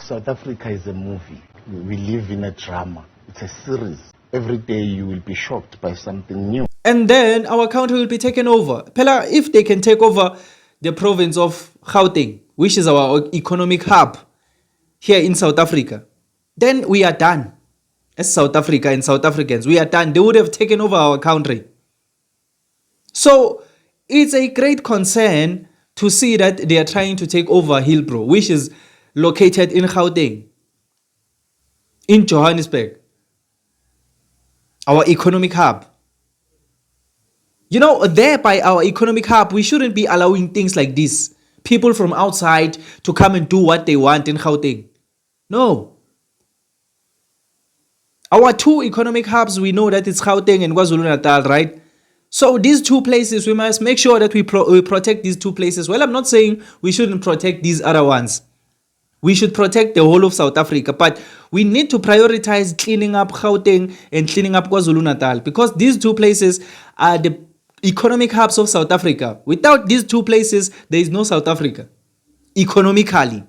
South Africa is a movie. We live in a drama. It's a series. Every day you will be shocked by something new. And then our country will be taken over. Pela, if they can take over the province of Gauteng, which is our economic hub here in South Africa, then we are done. As South Africa and South Africans, we are done. They would have taken over our country. So it's a great concern to see that they are trying to take over Hillbrow, which is located in Gauteng, in Johannesburg, our economic hub. You know, there by our economic hub, we shouldn't be allowing things like this. People from outside to come and do what they want in Gauteng. No. Our two economic hubs, we know that it's Gauteng and KwaZulu-Natal, right? So these two places, we must make sure that we protect these two places. Well, I'm not saying we shouldn't protect these other ones. We should protect the whole of South Africa. But we need to prioritize cleaning up Gauteng and cleaning up KwaZulu-Natal, because these two places are the economic hubs of South Africa. Without these two places, there is no South Africa, economically.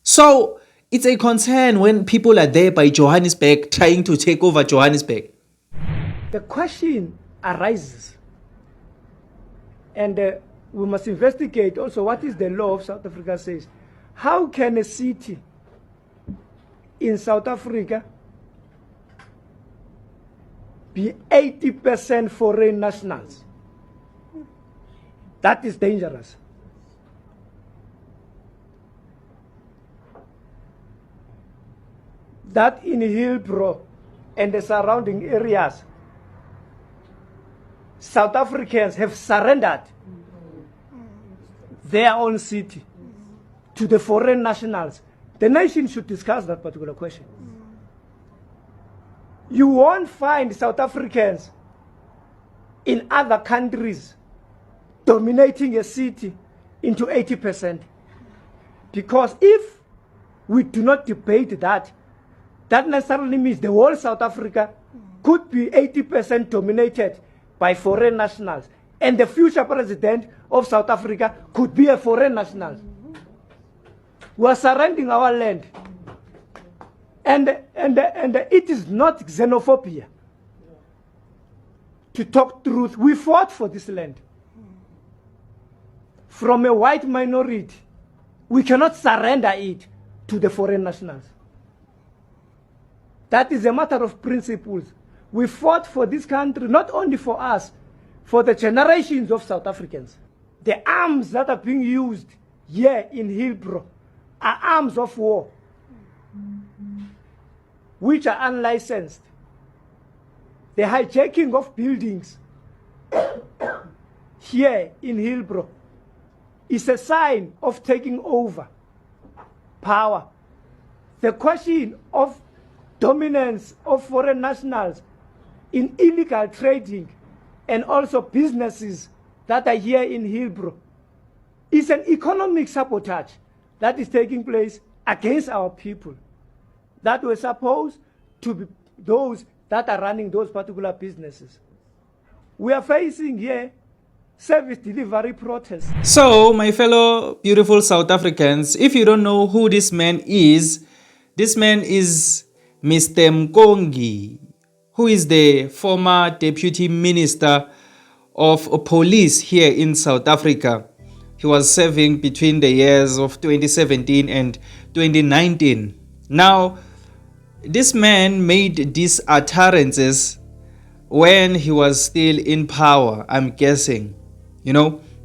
So it's a concern when people are there by Johannesburg trying to take over Johannesburg. The question arises, and we must investigate also what is the law of South Africa says. How can a city in South Africa be 80% foreign nationals? That is dangerous. That in Hillbrow and the surrounding areas, South Africans have surrendered their own city to the foreign nationals. The nation should discuss that particular question. You won't find South Africans in other countries dominating a city into 80%. Because if we do not debate that, that necessarily means the whole South Africa could be 80% dominated by foreign nationals. And the future president of South Africa could be a foreign national. We are surrendering our land. And it is not xenophobia. To talk truth, we fought for this land. From a white minority, we cannot surrender it to the foreign nationals. That is a matter of principles. We fought for this country, not only for us, for the generations of South Africans. The arms that are being used here in Hillbrow are arms of war, which are unlicensed. The hijacking of buildings here in Hillbrow is a sign of taking over power. The question of dominance of foreign nationals in illegal trading and also businesses that are here in Hillbrow is an economic sabotage that is taking place against our people that were supposed to be those that are running those particular businesses. We are facing here service delivery protests. So, my fellow beautiful South Africans, if you don't know who this man is Mr. Mkongi, who is the former Deputy Minister of Police here in South Africa. He was serving between the years of 2017 and 2019. Now, this man made these utterances when he was still in power, I'm guessing,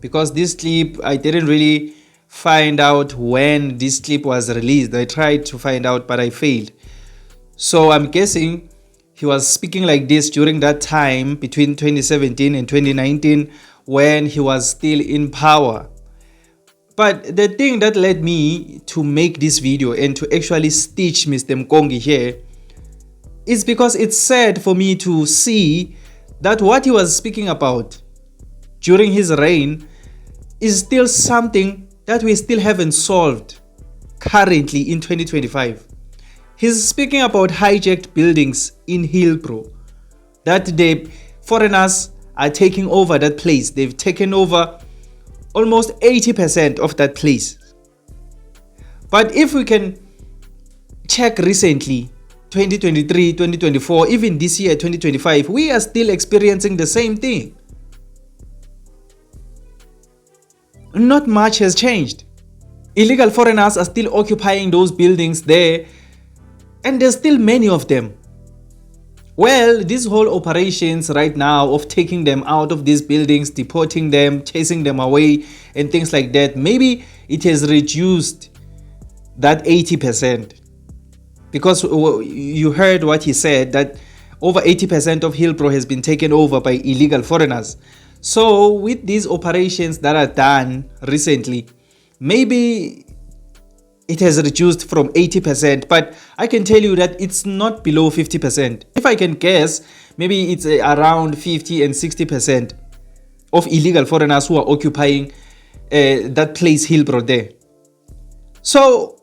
because this clip, I didn't really find out when this clip was released. I tried to find out, but I failed. So I'm guessing he was speaking like this during that time between 2017 and 2019 when he was still in power. But the thing that led me to make this video and to actually stitch Mr. Mkongi here is because it's sad for me to see that what he was speaking about during his reign is still something that we still haven't solved currently in 2025. He's speaking about hijacked buildings in Hillbrow, that the foreigners are taking over that place. They've taken over almost 80% of that place. But if we can check recently, 2023, 2024, even this year, 2025, we are still experiencing the same thing. Not much has changed. Illegal foreigners are still occupying those buildings there, and there's still many of them. Well, these whole operations right now of taking them out of these buildings, deporting them, chasing them away, and things like that, maybe it has reduced that 80%. Because you heard what he said, that over 80% of Hillbrow has been taken over by illegal foreigners. So with these operations that are done recently, maybe it has reduced from 80%, but I can tell you that it's not below 50%. If I can guess, maybe it's around 50 and 60% of illegal foreigners who are occupying that place Hillbrow there. So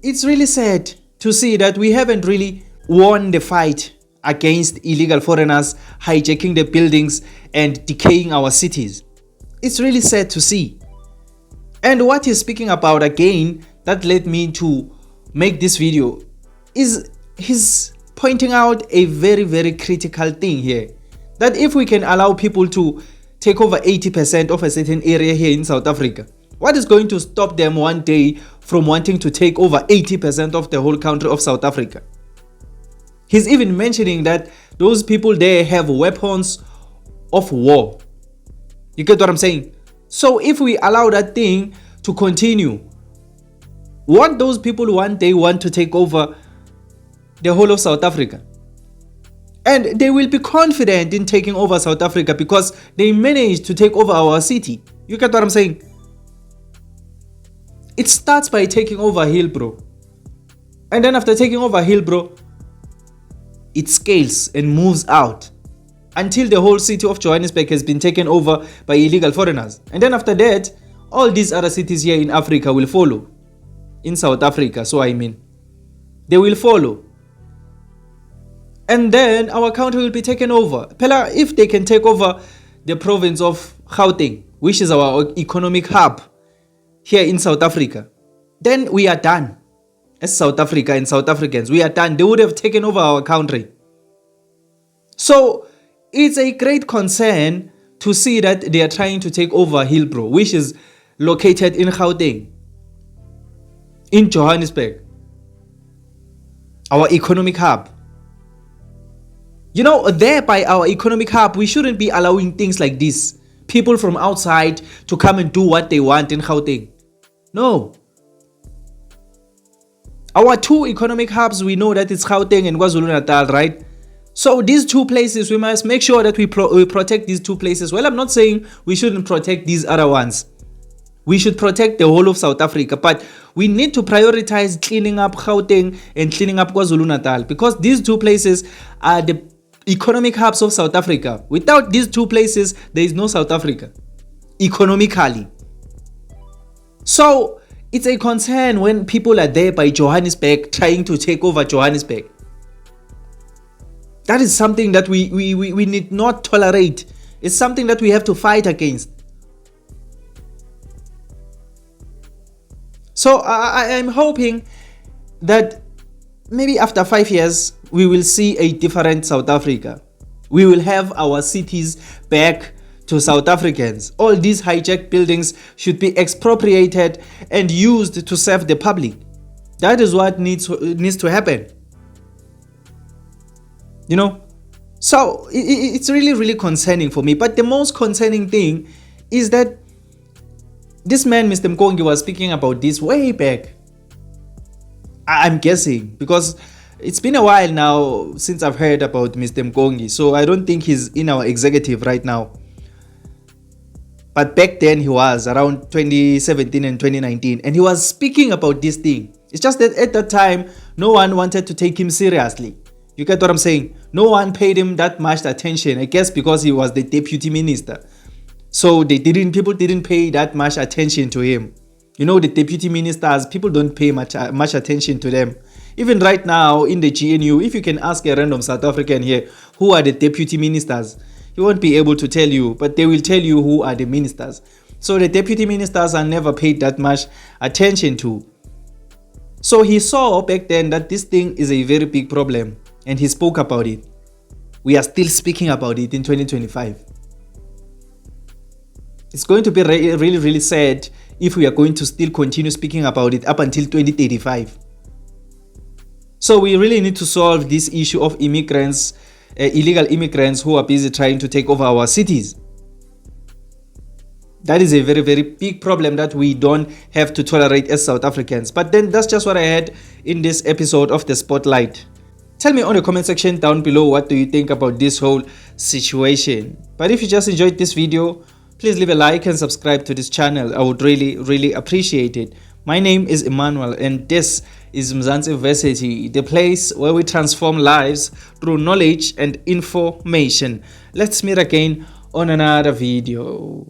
it's really sad to see that we haven't really won the fight against illegal foreigners hijacking the buildings and decaying our cities. It's really sad to see. And what he's speaking about again, that led me to make this video, is he's pointing out a very, very critical thing here. That if we can allow people to take over 80% of a certain area here in South Africa, what is going to stop them one day from wanting to take over 80% of the whole country of South Africa? He's even mentioning that those people there have weapons of war. You get what I'm saying? So if we allow that thing to continue, what those people one day want to take over the whole of South Africa. And they will be confident in taking over South Africa because they managed to take over our city. You get what I'm saying? It starts by taking over Hillbrow. And then after taking over Hillbrow, it scales and moves out until the whole city of Johannesburg has been taken over by illegal foreigners. And then after that, all these other cities here in Africa will follow. In South Africa, so I mean. They will follow. And then our country will be taken over. Pela, if they can take over the province of Gauteng, which is our economic hub here in South Africa, then we are done. As South Africa and South Africans, we are done. They would have taken over our country. So it's a great concern to see that they are trying to take over Hillbrow, which is located in Gauteng, in Johannesburg, our economic hub. You know, there by our economic hub, we shouldn't be allowing things like this. People from outside to come and do what they want in Gauteng. No. Our two economic hubs, we know that it's Gauteng and KwaZulu-Natal, right? So these two places, we must make sure that we protect these two places. Well, I'm not saying we shouldn't protect these other ones. We should protect the whole of South Africa, but we need to prioritize cleaning up Gauteng and cleaning up KwaZulu-Natal because these two places are the economic hubs of South Africa. Without these two places, there is no South Africa, economically. So it's a concern when people are there by Johannesburg trying to take over Johannesburg. That is something that we need not tolerate. It's something that we have to fight against. So I'm hoping that maybe after 5 years, we will see a different South Africa. We will have our cities back to South Africans. All these hijacked buildings should be expropriated and used to serve the public. That is what needs to happen. You know? So it's really, really concerning for me. But the most concerning thing is that this man, Mr. Mkongi, was speaking about this way back. I'm guessing because it's been a while now since I've heard about Mr. Mkongi. So I don't think he's in our executive right now. But back then he was around 2017 and 2019. And he was speaking about this thing. It's just that at that time, no one wanted to take him seriously. You get what I'm saying? No one paid him that much attention. I guess because he was the deputy minister. So people didn't pay that much attention to him. You know, the deputy ministers, people don't pay much attention to them. Even right now in the GNU, if you can ask a random South African here, who are the deputy ministers, he won't be able to tell you, but they will tell you who are the ministers. So the deputy ministers are never paid that much attention to. So he saw back then that this thing is a very big problem, and he spoke about it. We are still speaking about it in 2025. It's going to be really, really sad if we are going to still continue speaking about it up until 2035. So we really need to solve this issue of immigrants, illegal immigrants who are busy trying to take over our cities. That is a very, very big problem that we don't have to tolerate as South Africans. But then that's just what I had in this episode of The Spotlight. Tell me on the comment section down below, what do you think about this whole situation? But if you just enjoyed this video, please leave a like and subscribe to this channel. I would really, really appreciate it. My name is Emmanuel, and this is Mzansi Versity, the place where we transform lives through knowledge and information. Let's meet again on another video.